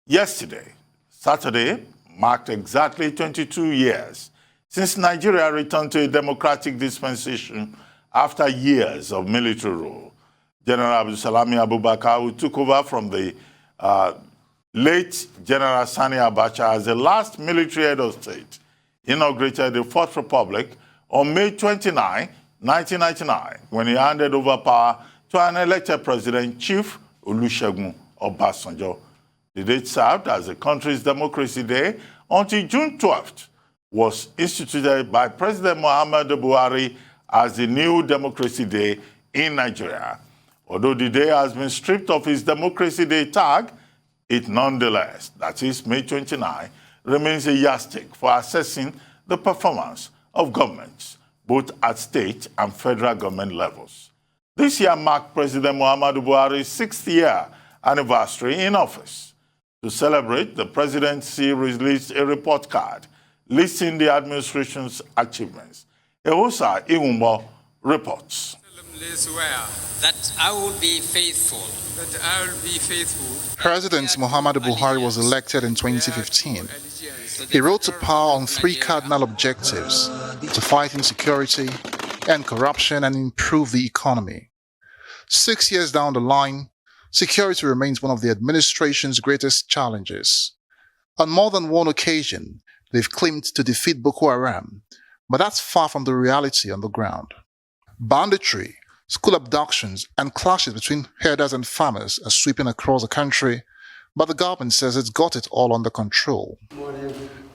Yesterday, Saturday, marked exactly 22 years since Nigeria returned to a democratic dispensation after years of military rule. General Abdulsalami Abubakar, who took over from the late General Sani Abacha as the last military head of state, inaugurated the Fourth Republic on May 29, 1999, when he handed over power to an elected president, Chief Olusegun Obasanjo. The date served as the country's Democracy Day until June 12th was instituted by President Muhammadu Buhari as the new Democracy Day in Nigeria. Although the day has been stripped of its Democracy Day tag, it nonetheless, that is May 29, remains a yardstick for assessing the performance of governments, both at state and federal government levels. This year marked President Muhammadu Buhari's 6th year anniversary in office. To celebrate, the presidency released a report card listing the administration's achievements. Ehosa Iwumbo reports. That I will be faithful. That I will be faithful. President Muhammadu Buhari was elected in 2015. He rose to power on 3 cardinal objectives: to fight insecurity, end corruption, and improve the economy. 6 years down the line, security remains one of the administration's greatest challenges. On more than one occasion, they've claimed to defeat Boko Haram, but that's far from the reality on the ground. Banditry, school abductions, and clashes between herders and farmers are sweeping across the country, but the government says it's got it all under control.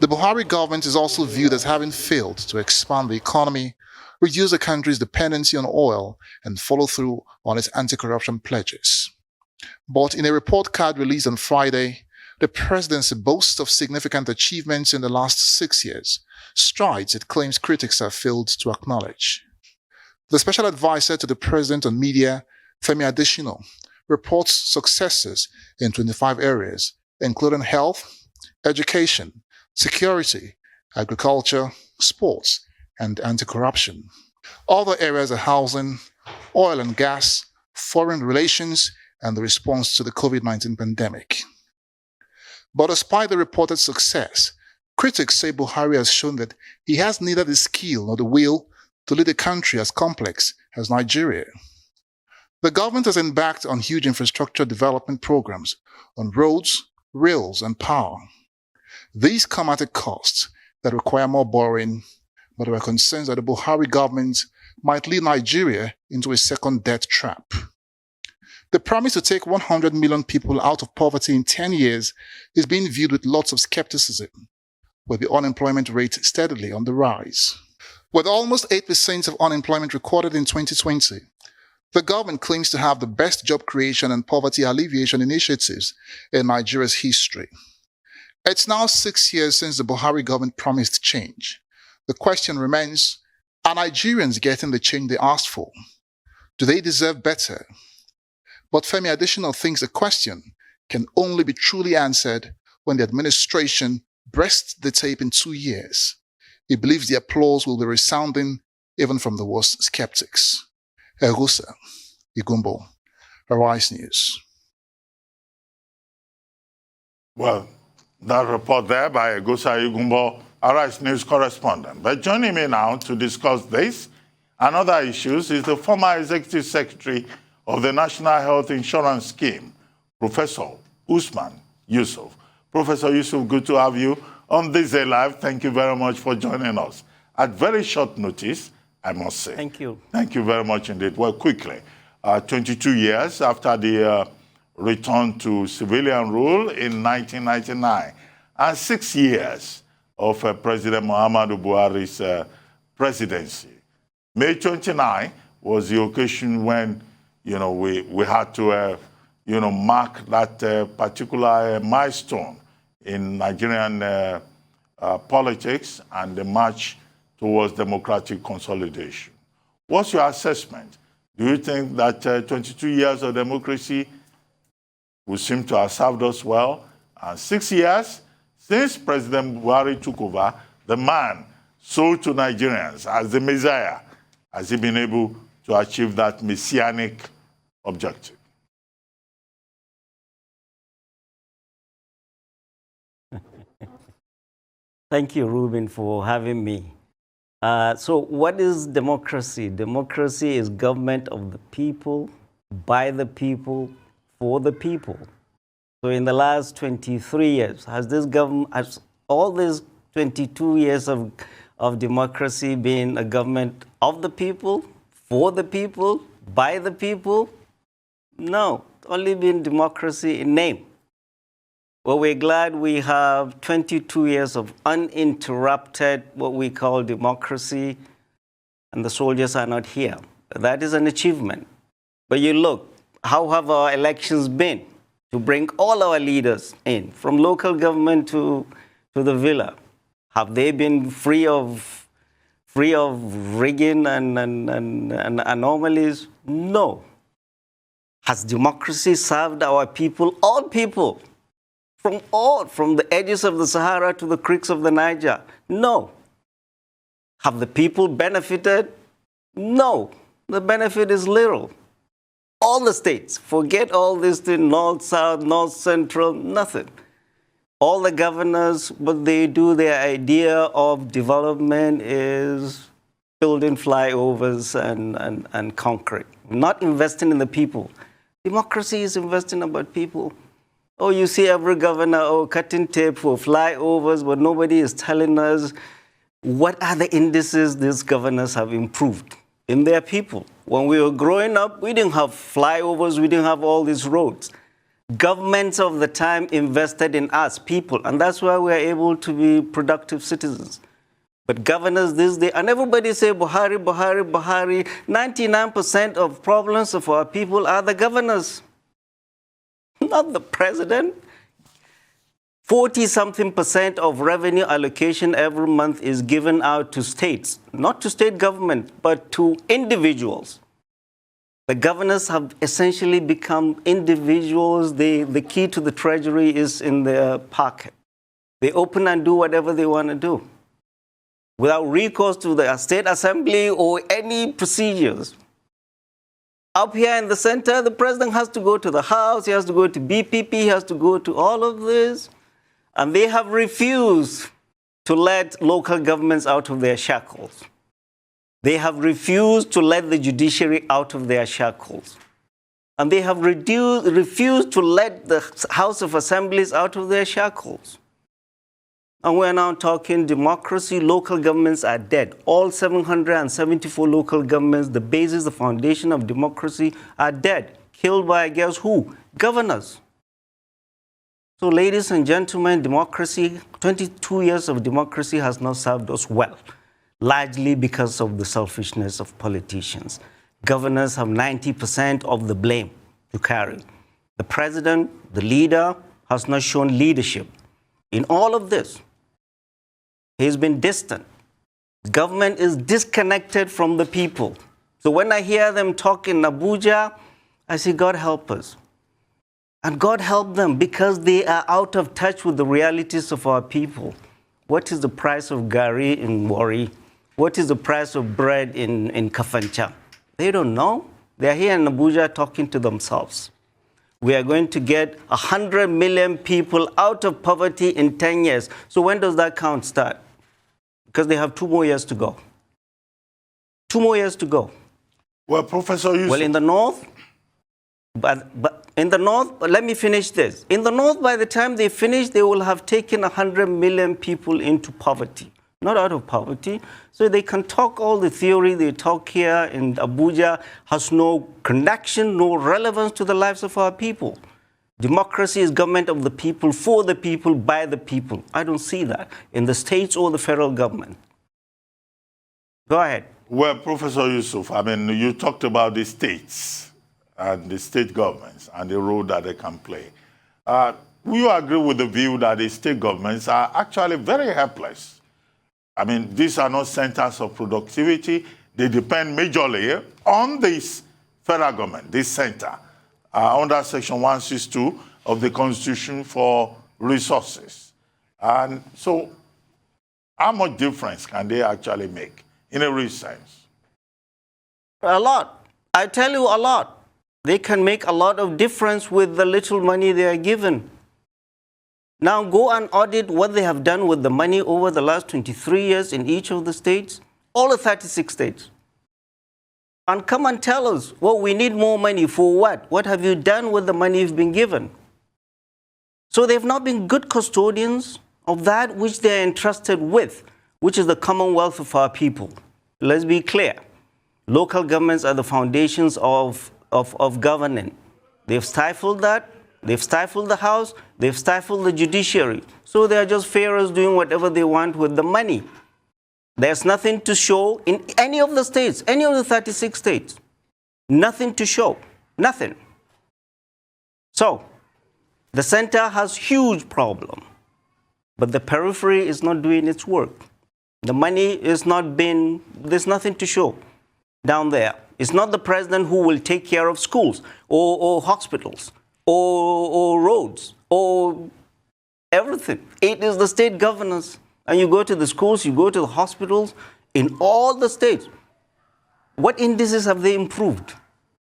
The Buhari government is also viewed as having failed to expand the economy, reduce the country's dependency on oil, and follow through on its anti-corruption pledges. But in a report card released on Friday, the presidency boasts of significant achievements in the last 6 years, strides it claims critics have failed to acknowledge. The special advisor to the president on media, Femi Adesina, reports successes in 25 areas, including health, education, security, agriculture, sports, and anti-corruption. Other areas are housing, oil and gas, foreign relations, and the response to the COVID-19 pandemic. But despite the reported success, critics say Buhari has shown that he has neither the skill nor the will to lead a country as complex as Nigeria. The government has embarked on huge infrastructure development programs on roads, rails, and power. These come at a cost that require more borrowing, but there are concerns that the Buhari government might lead Nigeria into a second debt trap. The promise to take 100 million people out of poverty in 10 years is being viewed with lots of skepticism, with the unemployment rate steadily on the rise. With almost 8% of unemployment recorded in 2020, the government claims to have the best job creation and poverty alleviation initiatives in Nigeria's history. It's now 6 years since the Buhari government promised change. The question remains, are Nigerians getting the change they asked for? Do they deserve better? But Femi Adesina thinks the question can only be truly answered when the administration breasts the tape in 2 years. He believes the applause will be resounding even from the worst skeptics. Ehosa Iwumbo, Arise News. Well, that report there by Ehosa Iwumbo, Arise News correspondent. But joining me now to discuss this and other issues is the former Executive Secretary of the National Health Insurance Scheme, Professor Usman Yusuf. Professor Yusuf, good to have you on This Day Live. Thank you very much for joining us at very short notice, I must say. Thank you. Thank you very much indeed. Well, quickly, 22 years after the return to civilian rule in 1999, and 6 years of President Muhammadu Buhari's presidency. May 29 was the occasion when, we had to, mark that particular milestone in Nigerian politics and the march towards democratic consolidation. What's your assessment? Do you think that 22 years of democracy will seem to have served us well? And 6 years since President Buhari took over, the man sold to Nigerians as the Messiah, has he been able to achieve that messianic objective? Thank you, Ruben, for having me. So what is democracy? Democracy is government of the people, by the people, for the people. So in the last 23 years, has all these 22 years of democracy been a government of the people, for the people, by the people? No, it's only been democracy in name. Well, we're glad we have 22 years of uninterrupted, what we call democracy, and the soldiers are not here. That is an achievement. But you look, how have our elections been to bring all our leaders in, from local government to the villa? Have they been free of rigging and anomalies? No. Has democracy served our people, all people? From the edges of the Sahara to the creeks of the Niger? No. Have the people benefited? No. The benefit is little. All the states, forget all this thing, north, south, north, central, nothing. All the governors, what they do, their idea of development is building flyovers and concrete, not investing in the people. Democracy is investing about people. Oh, you see every governor, cutting tape for flyovers, but nobody is telling us what are the indices these governors have improved in their people. When we were growing up, we didn't have flyovers, we didn't have all these roads. Governments of the time invested in us, people, and that's why we are able to be productive citizens. But governors this day, and everybody say Buhari, Buhari, Buhari, 99% of problems of our people are the governors. Not the president. 40-something% of revenue allocation every month is given out to states, not to state government, but to individuals. The governors have essentially become individuals. The key to the treasury is in their pocket. They open and do whatever they want to do without recourse to the state assembly or any procedures. Up here in the center, the president has to go to the House, he has to go to BPP, he has to go to all of this. And they have refused to let local governments out of their shackles. They have refused to let the judiciary out of their shackles. And they have refused to let the House of Assemblies out of their shackles. And we're now talking democracy. Local governments are dead. All 774 local governments, the basis, the foundation of democracy, are dead. Killed by, guess who? Governors. So, ladies and gentlemen, democracy, 22 years of democracy has not served us well, largely because of the selfishness of politicians. Governors have 90% of the blame to carry. The president, the leader, has not shown leadership in all of this. He's been distant. Government is disconnected from the people. So when I hear them talk in Abuja, I say, God help us. And God help them because they are out of touch with the realities of our people. What is the price of gari in Wari? What is the price of bread in Kafancha? They don't know. They're here in Abuja talking to themselves. We are going to get 100 million people out of poverty in 10 years. So when does that count start? Because they have 2 more years to go. 2 more years to go. Well, Professor Yusuf. Well, in the north, but let me finish this. In the north, by the time they finish, they will have taken 100 million people into poverty, not out of poverty. So they can talk all the theory they talk here in Abuja has no connection, no relevance to the lives of our people. Democracy is government of the people, for the people, by the people. I don't see that in the states or the federal government. Go ahead. Well, Professor Yusuf, I mean, you talked about the states and the state governments and the role that they can play. Will you agree with the view that the state governments are actually very helpless? I mean, these are not centers of productivity. They depend majorly on this federal government, this center, under Section 162 of the Constitution for resources. And so how much difference can they actually make in a real sense? A lot. I tell you, a lot. They can make a lot of difference with the little money they are given. Now go and audit what they have done with the money over the last 23 years in each of the states, all the 36 states. And come and tell us, well, we need more money for what? What have you done with the money you've been given? So they've not been good custodians of that which they're entrusted with, which is the commonwealth of our people. Let's be clear. Local governments are the foundations of governing. They've stifled that. They've stifled the House. They've stifled the judiciary. So they're just pharaohs doing whatever they want with the money. There's nothing to show in any of the states, any of the 36 states. Nothing to show. Nothing. So the center has huge problem. But the periphery is not doing its work. The money is not being, there's nothing to show down there. It's not the president who will take care of schools or hospitals or roads or everything. It is the state governors. And you go to the schools, you go to the hospitals in all the states. What indices have they improved?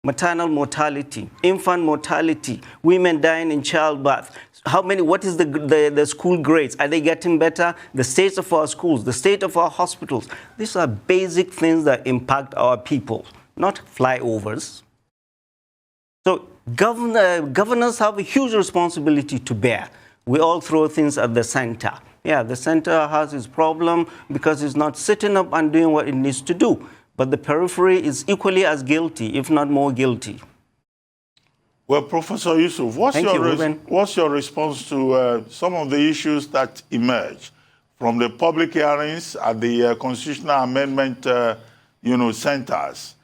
Maternal mortality, infant mortality, women dying in childbirth. How many, what is the school grades? Are they getting better? The states of our schools, the state of our hospitals. These are basic things that impact our people, not flyovers. So governors have a huge responsibility to bear. We all throw things at the center. Yeah, the center has its problem because it's not sitting up and doing what it needs to do. But the periphery is equally as guilty, if not more guilty. Well, Professor Yusuf, what's your response to some of the issues that emerge from the public hearings at the constitutional amendment centers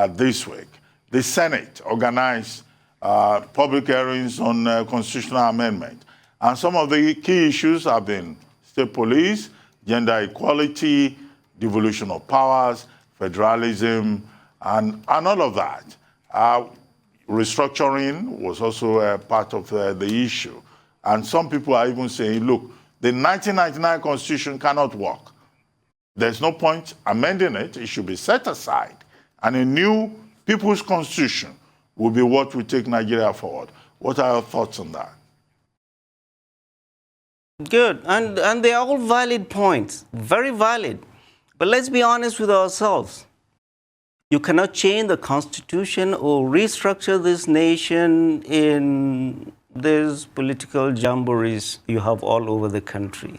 this week? The Senate organized public hearings on constitutional amendment. And some of the key issues have been state police, gender equality, devolution of powers, federalism, and all of that. Restructuring was also a part of the issue. And some people are even saying, look, the 1999 Constitution cannot work. There's no point amending it. It should be set aside. And a new People's Constitution will be what will take Nigeria forward. What are your thoughts on that? Good. And they are all valid points, very valid. But let's be honest with ourselves. You cannot change the Constitution or restructure this nation in these political jamborees you have all over the country.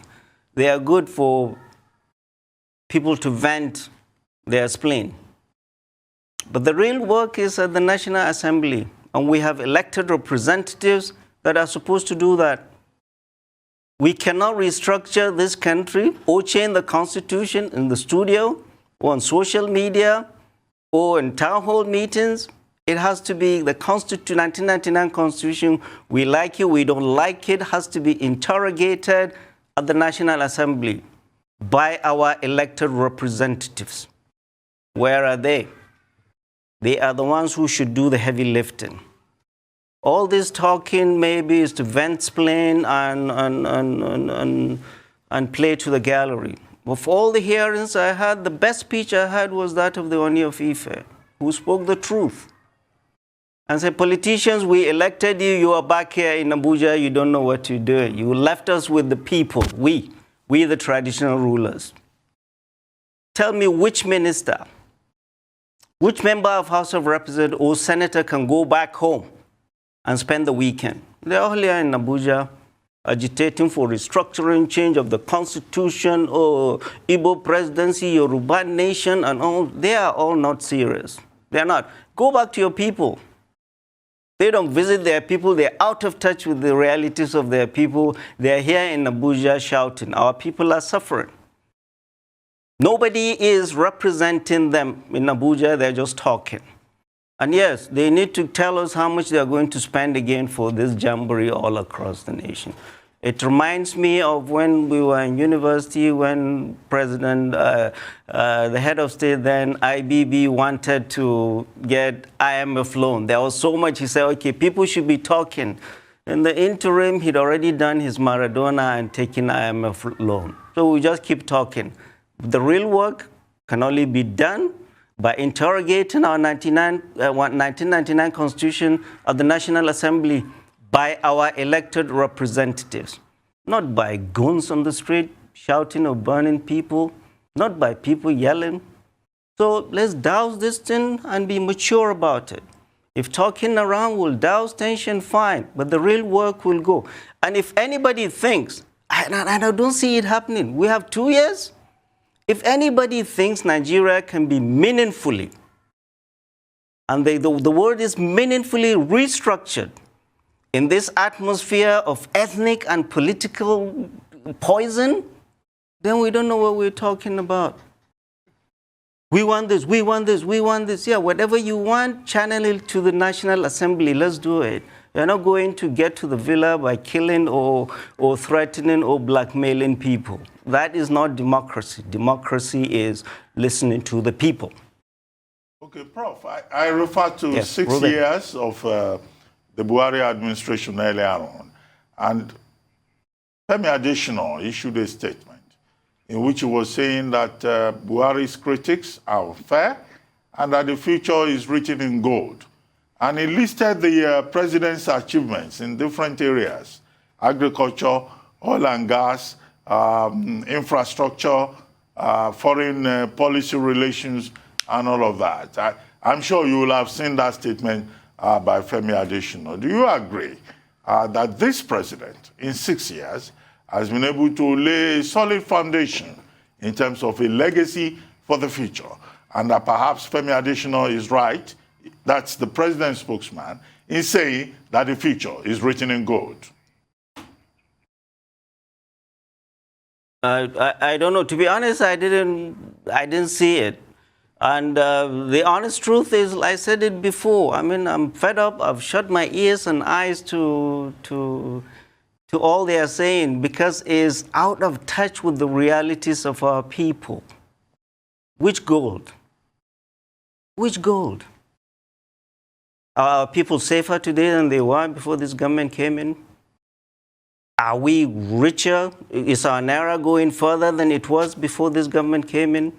They are good for people to vent their spleen. But the real work is at the National Assembly, and we have elected representatives that are supposed to do that. We cannot restructure this country or change the Constitution in the studio or on social media or in town hall meetings. It has to be the 1999 Constitution. We like it, we don't like it, has to be interrogated at the National Assembly by our elected representatives. Where are they? They are the ones who should do the heavy lifting. All this talking maybe is to vent-splain and play to the gallery. Of all the hearings I had, the best speech I had was that of the Oni of Ife, who spoke the truth. And said, politicians, we elected you, you are back here in Abuja, you don't know what you're doing. You left us with the people, we the traditional rulers. Tell me which minister, which member of House of Representatives or senator can go back home and spend the weekend? They're all here in Abuja agitating for restructuring, change of the Constitution, or Igbo presidency, Yoruba nation, and all. They are all not serious. They're not. Go back to your people. They don't visit their people. They're out of touch with the realities of their people. They're here in Abuja shouting. Our people are suffering. Nobody is representing them in Abuja. They're just talking. And yes, they need to tell us how much they're going to spend again for this jamboree all across the nation. It reminds me of when we were in university, when President, the head of state then, IBB, wanted to get IMF loan. There was so much, he said, okay, people should be talking. In the interim, he'd already done his Maradona and taken IMF loan. So we just keep talking. The real work can only be done by interrogating our 1999 Constitution of the National Assembly by our elected representatives. not by goons on the street shouting or burning people, not by people yelling. So let's douse this thing and be mature about it. If talking around will douse tension, fine, but the real work will go. And if anybody thinks, and I don't see it happening, we have 2 years. If anybody thinks Nigeria can be meaningfully, and the word is meaningfully restructured in this atmosphere of ethnic and political poison, then we don't know what we're talking about. We want this, we want this, we want this. Yeah, whatever you want, channel it to the National Assembly. Let's do it. You're not going to get to the villa by killing or threatening or blackmailing people. That is not democracy. Democracy is listening to the people. Okay, Prof, I refer to Yes, 6 Ruben. years of the Buhari administration earlier on. And Femi Adesina issued a statement in which he was saying that Buhari's critics are unfair and that the future is written in gold. And he listed the president's achievements in different areas: agriculture, oil and gas, infrastructure, foreign policy relations, and all of that. I'm sure you will have seen that statement by Femi Adesina. Do you agree that this president, in 6 years, has been able to lay a solid foundation in terms of a legacy for the future, and that perhaps Femi Adesina is right, that's the president's spokesman, in saying that the future is written in gold? I don't know. To be honest, I didn't see it. And the honest truth is, I said it before, I mean, I'm fed up. I've shut my ears and eyes to all they are saying, because it's out of touch with the realities of our people. Which gold? Which gold? Are people safer today than they were before this government came in? Are we richer? Is our naira going further than it was before this government came in?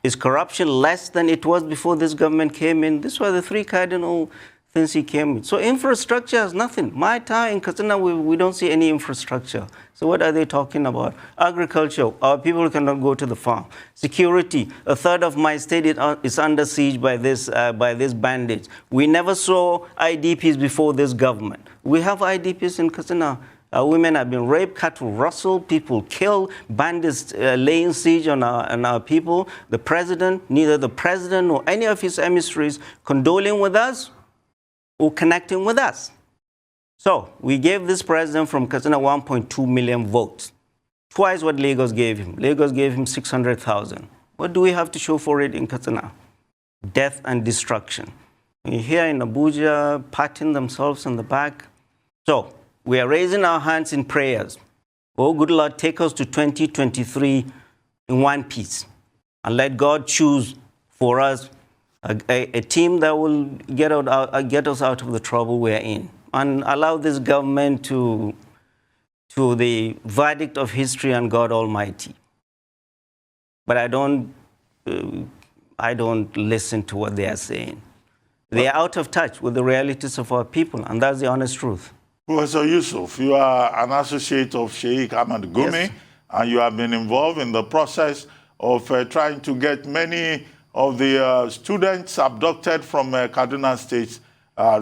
Is corruption less than it was before this government came in? These were the three cardinal things he came with. So infrastructure has nothing. My time in Katsina, we don't see any infrastructure. So what are they talking about? Agriculture, our people cannot go to the farm. Security, a third of my state is under siege by this bandits. We never saw IDPs before this government. We have IDPs in Katsina. Women have been raped, cattle rustled, people killed, bandits laying siege on our people. The president, neither the president nor any of his emissaries condoling with us or connecting with us. So we gave this president from Katsina 1.2 million votes, twice what Lagos gave him. Lagos gave him 600,000. What do we have to show for it in Katsina? Death and destruction. And here in Abuja, patting themselves on the back. So we are raising our hands in prayers. Oh, good Lord, take us to 2023 in one piece. And let God choose for us a team that will get us out of the trouble we're in. And allow this government to the verdict of history and God Almighty. But I don't listen to what they are saying. They are out of touch with the realities of our people, and that's the honest truth. Professor Yusuf, you are an associate of Sheikh Ahmad Gumi, Yes. and you have been involved in the process of trying to get many of the students abducted from Kaduna State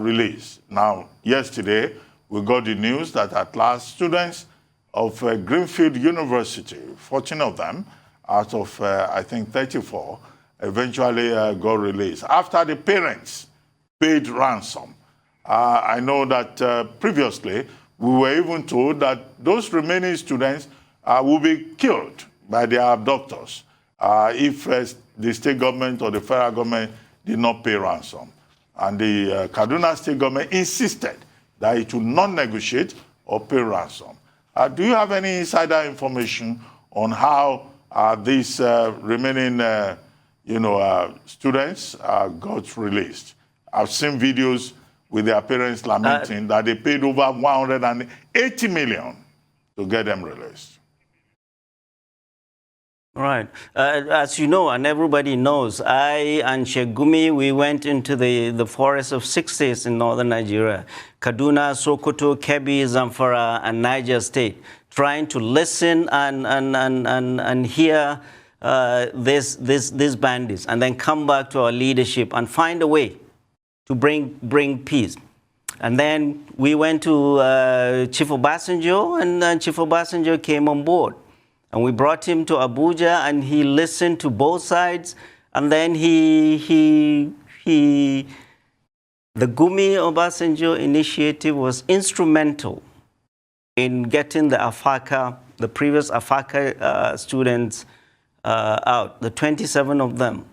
released. Now, yesterday, we got the news that at last students of Greenfield University, 14 of them out of, I think, 34, eventually got released after the parents paid ransom. I know that previously we were even told that those remaining students will be killed by their abductors if the state government or the federal government did not pay ransom. And the Kaduna state government insisted that it would not negotiate or pay ransom. Do you have any insider information on how these remaining students got released? I've seen videos with their parents lamenting that they paid over 180 million to get them released. Right. As you know, and everybody knows, I and Sheikh Gumi, we went into the forests of 6 states in northern Nigeria, Kaduna, Sokoto, Kebbi, Zamfara, and Niger State, trying to listen and hear these bandits, and then come back to our leadership and find a way to bring peace. And then we went to Chief Obasanjo, and Chief Obasanjo came on board. And we brought him to Abuja, and he listened to both sides. And then the Gumi Obasanjo initiative was instrumental in getting the Afaka, the previous Afaka students out, the 27 of them.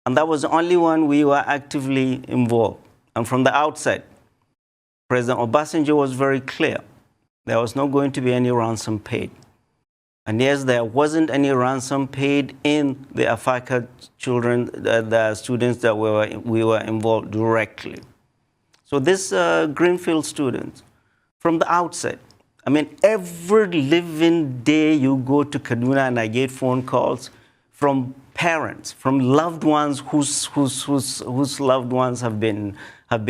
And that was the only one we were actively involved. And from the outset, President Obasanjo was very clear. There was not going to be any ransom paid. And yes, there wasn't any ransom paid in the Afaka children, the students that we were involved directly. So this Greenfield students, from the outset, I mean, every living day you go to Kaduna and I get phone calls from parents, from loved ones whose loved ones have been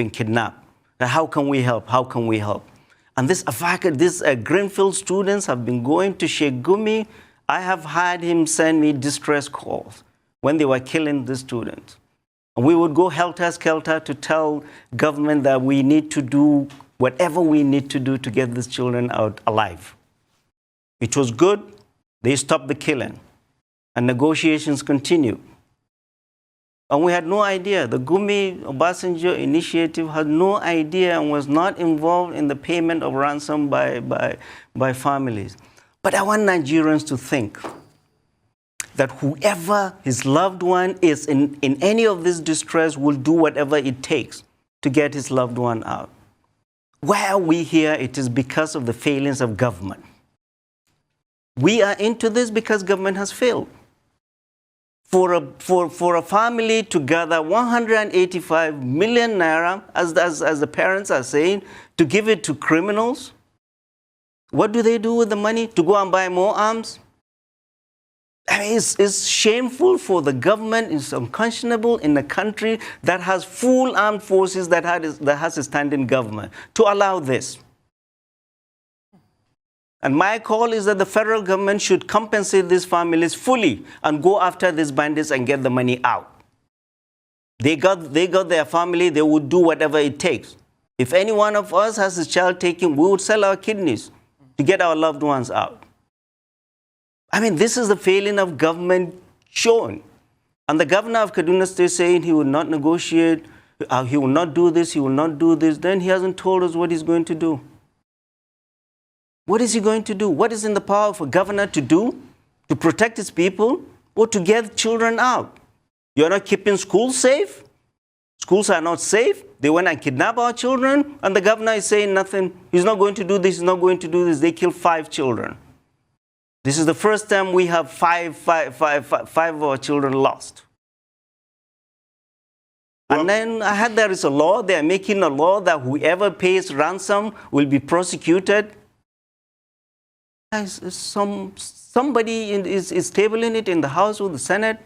kidnapped. Now, how can we help? How can we help? And this Greenfield students have been going to Sheikh Gumi. I have had him send me distress calls when they were killing the students. And we would go helter-skelter to tell government that we need to do whatever we need to do to get these children out alive. It was good. They stopped the killing. And negotiations continued. And we had no idea. The Gumi Obasanjo initiative had no idea and was not involved in the payment of ransom by families. But I want Nigerians to think that whoever his loved one is in any of this distress will do whatever it takes to get his loved one out. Why are we here? It is because of the failings of government. We are into this because government has failed. For a family to gather 185 million naira, as the parents are saying, to give it to criminals, what do they do with the money? To go and buy more arms? I mean, it's shameful for the government. It's unconscionable in a country that has full armed forces, that has a standing government, to allow this. And my call is that the federal government should compensate these families fully and go after these bandits and get the money out. They got their family, they would do whatever it takes. If any one of us has his child taken, we would sell our kidneys to get our loved ones out. I mean, this is the failing of government shown. And the governor of Kaduna State saying he will not negotiate, he will not do this, he will not do this. Then he hasn't told us what he's going to do. What is he going to do? What is in the power of a governor to do? To protect his people or to get children out? You're not keeping schools safe? Schools are not safe. They went and kidnapped our children, and the governor is saying nothing. He's not going to do this, he's not going to do this. They killed 5 children. This is the first time we have five of our children lost. Well, and then I heard there is a law. They are making a law that whoever pays ransom will be prosecuted. Somebody is tabling it in the House or the Senate.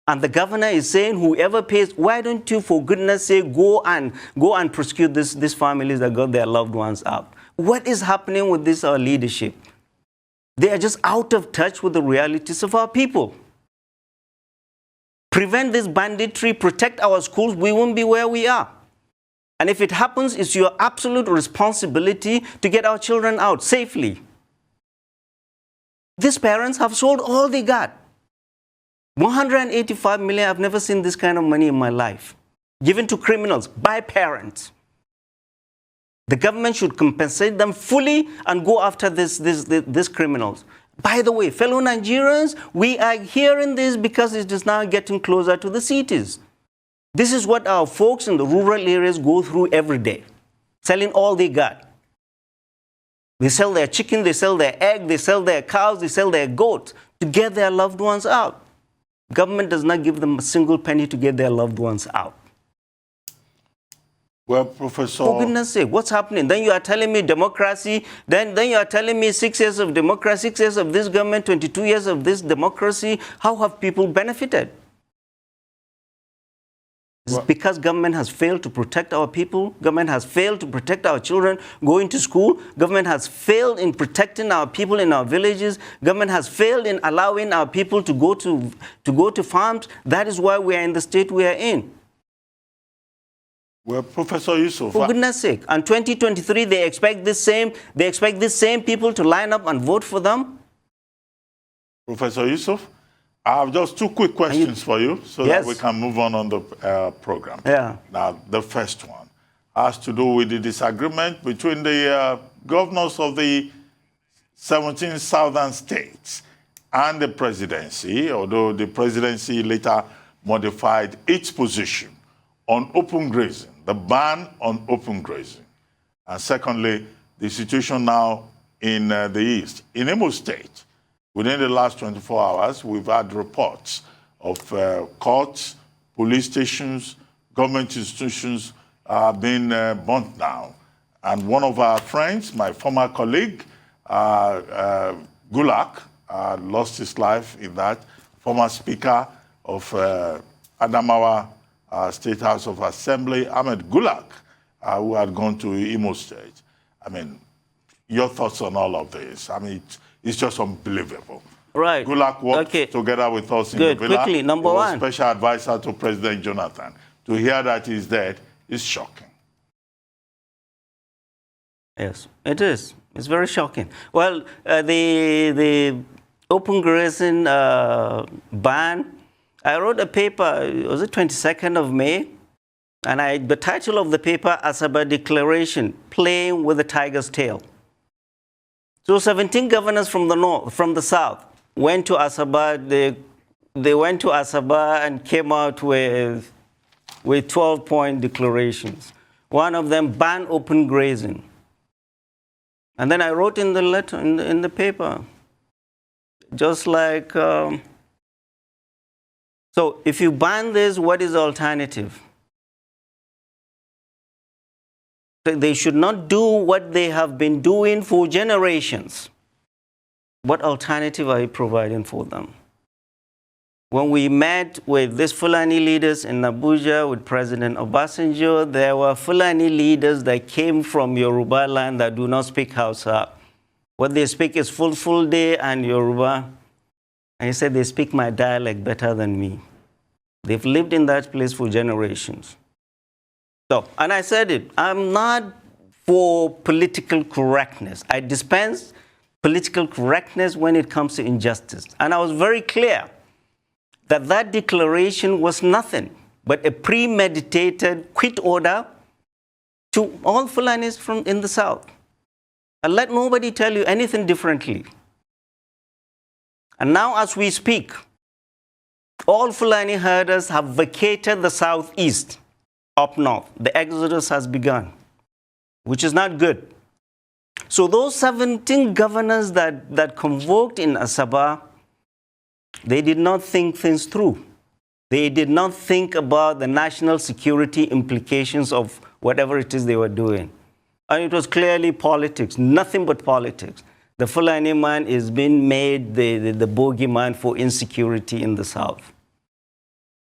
And the governor is saying, whoever pays, why don't you, for goodness sake, go and prosecute these families that got their loved ones out? What is happening with this, our leadership? They are just out of touch with the realities of our people. Prevent this banditry, protect our schools, we won't be where we are. And if it happens, it's your absolute responsibility to get our children out safely. These parents have sold all they got. 185 million, I've never seen this kind of money in my life. Given to criminals by parents. The government should compensate them fully and go after these criminals. By the way, fellow Nigerians, we are hearing this because it is now getting closer to the cities. This is what our folks in the rural areas go through every day, selling all they got. They sell their chicken, they sell their egg, they sell their cows, they sell their goats to get their loved ones out. Government does not give them a single penny to get their loved ones out. Well, Professor... For goodness sake, what's happening? Then you are telling me democracy, then you are telling me 6 years of democracy, 6 years of this government, 22 years of this democracy. How have people benefited? It's because government has failed to protect our people. Government has failed to protect our children going to school. Government has failed in protecting our people in our villages. Government has failed in allowing our people to go to farms. That is why we are in the state we are in. Well, Professor Yusuf... For goodness sake. And 2023, they expect these same people to line up and vote for them? Professor Yusuf, I have just 2 quick questions for you so Yes. that we can move on the program. Yeah. Now, the first one has to do with the disagreement between the governors of the 17 southern states and the presidency, although the presidency later modified its position on open grazing, the ban on open grazing. And secondly, the situation now in the east. In Imo State, within the last 24 hours, we've had reports of courts, police stations, government institutions being burnt down. And one of our friends, my former colleague, Gulak, lost his life in that, former speaker of Adamawa State House of Assembly, Ahmed Gulak, who had gone to Imo State. I mean, your thoughts on all of this? I mean, it's just unbelievable. Right. Gulak worked together with us in the villa. Quickly, number he was one. Special advisor to President Jonathan. To hear that he's dead is shocking. Yes, it is. It's very shocking. Well, the open grazing ban, I wrote a paper, was it 22nd of May? And the title of the paper, Asaba Declaration, Playing with the Tiger's Tail. So 17 governors from the north, from the south, went to Asaba. They went to Asaba and came out with 12-point declarations. One of them banned open grazing. And then I wrote in the letter, in the paper, just like, so if you ban this, what is the alternative? They should not do what they have been doing for generations. What alternative are you providing for them? When we met with these Fulani leaders in Abuja with President Obasanjo, there were Fulani leaders that came from Yoruba land that do not speak Hausa. What they speak is Fulfulde and Yoruba. And he said they speak my dialect better than me. They've lived in that place for generations. So, and I said it, I'm not for political correctness. I dispense political correctness when it comes to injustice. And I was very clear that that declaration was nothing but a premeditated quit order to all Fulanis from in the south. And let nobody tell you anything differently. And now as we speak, all Fulani herders have vacated the southeast up north. The exodus has begun, which is not good. So those 17 governors that convoked in Asaba, they did not think things through. They did not think about the national security implications of whatever it is they were doing. And it was clearly politics, nothing but politics. The Fulani man is being made the bogeyman for insecurity in the south.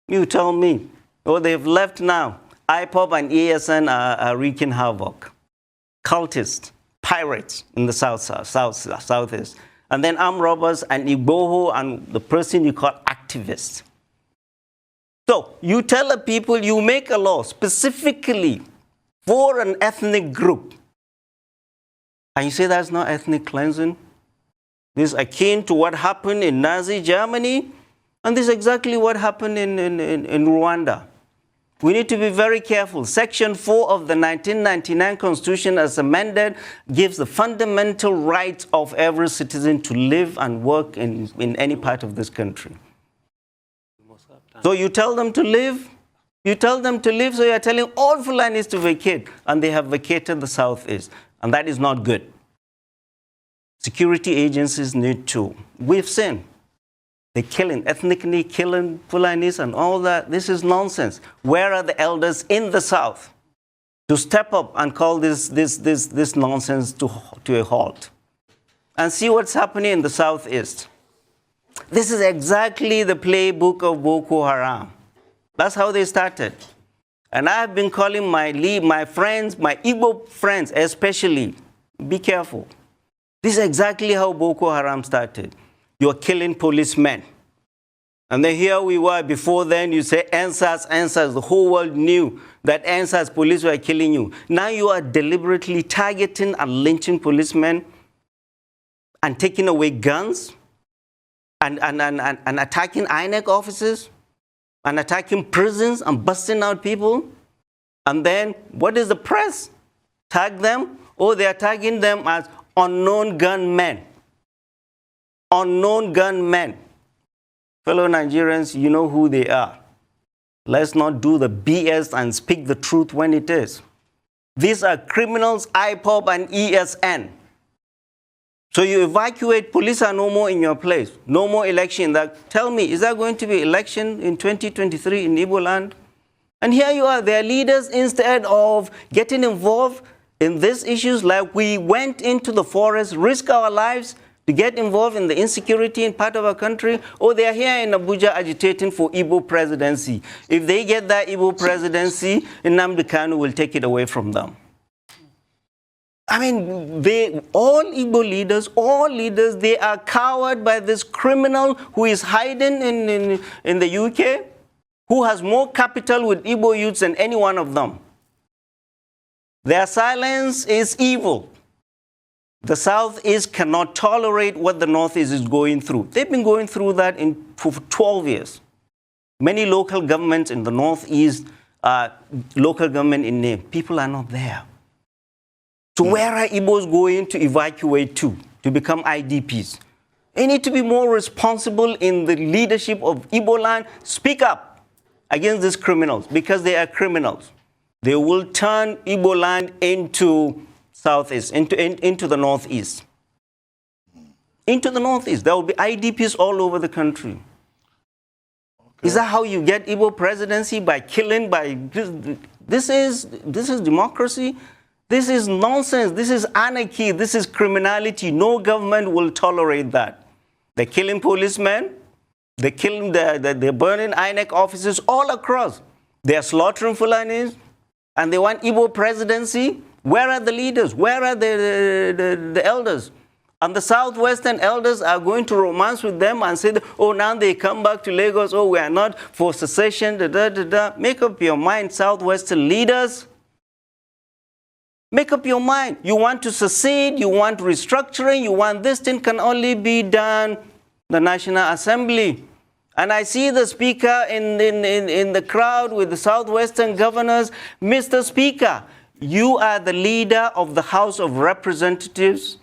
You tell me, oh, they've left now. IPOB and ESN are wreaking havoc. Cultists, pirates in the southeast. And then armed robbers and Igboho and the person you call activists. So you tell the people, you make a law specifically for an ethnic group. And you say that's not ethnic cleansing? This is akin to what happened in Nazi Germany. And this is exactly what happened in Rwanda. We need to be very careful. Section 4 of the 1999 Constitution as amended gives the fundamental right of every citizen to live and work in any part of this country. So you tell them to live, so you're telling all Fulanis to vacate, and they have vacated the southeast, and that is not good. Security agencies need to. We've seen. They're killing, ethnically killing Fulanis and all that. This is nonsense. Where are the elders in the south? to step up and call this nonsense to a halt. And see what's happening in the southeast. This is exactly the playbook of Boko Haram. That's how they started. And I have been calling my friends, my Igbo friends especially, be careful. This is exactly how Boko Haram started. You're killing policemen. And then here we were, before then you say answers. The whole world knew that answers, police were killing you. Now you are deliberately targeting and lynching policemen and taking away guns and attacking INEC offices and attacking prisons and busting out people. And then what is the press? Tag them? Oh, they are tagging them as unknown gunmen. Unknown gunmen. Fellow Nigerians, you know who they are. Let's not do the BS and speak the truth when it is. These are criminals, IPOB and ESN. So you evacuate, police are no more in your place. No more election. Tell me, is there going to be election in 2023 in Igbo land? And here you are, their leaders, instead of getting involved in these issues, like we went into the forest, risk our lives to get involved in the insecurity in part of our country, or they are here in Abuja agitating for Igbo presidency. If they get that Igbo presidency, Nnamdi Kanu will take it away from them. I mean, all Igbo leaders, all leaders, they are cowered by this criminal who is hiding in the UK, who has more capital with Igbo youths than any one of them. Their silence is evil. The Southeast cannot tolerate what the Northeast is going through. They've been going through that for 12 years. Many local governments in the Northeast, local government in name, people are not there. So where are Igbos going to evacuate to become IDPs? They need to be more responsible in the leadership of Igbo land. Speak up against these criminals, because they are criminals. They will turn Igbo land into Southeast, into the Northeast. Into the Northeast. There will be IDPs all over the country. Okay. Is that how you get Igbo presidency? By killing, this is democracy? This is nonsense. This is anarchy. This is criminality. No government will tolerate that. They're killing policemen. They're killing, they're burning INEC offices all across. They're slaughtering Fulanis. And they want Igbo presidency. Where are the leaders? Where are the elders? And the Southwestern elders are going to romance with them and say, oh, now they come back to Lagos. Oh, we are not for secession. Make up your mind, Southwestern leaders. Make up your mind. You want to secede, you want restructuring, you want this thing can only be done the National Assembly. And I see the speaker in the crowd with the Southwestern governors. Mr. Speaker, you are the leader of the House of Representatives.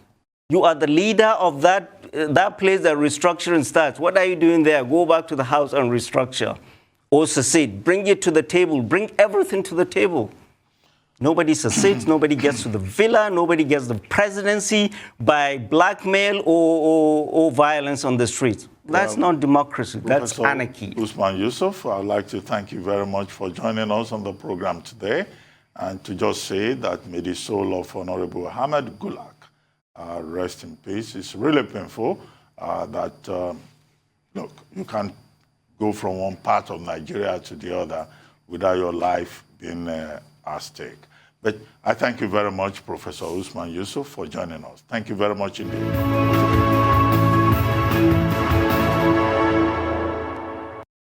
You are the leader of that place that restructuring starts. What are you doing there? Go back to the House and restructure. Or secede. Bring it to the table. Bring everything to the table. Nobody secedes, nobody gets to the villa, nobody gets the presidency by blackmail or violence on the streets. That's not democracy, that's Professor anarchy. Usman Yusuf, I'd like to thank you very much for joining us on the program today, and to just say that may the soul of Honorable Ahmed Gulak rest in peace. It's really painful that, look, you can't go from one part of Nigeria to the other without your life being at stake. But I thank you very much, Professor Usman Yusuf, for joining us. Thank you very much indeed.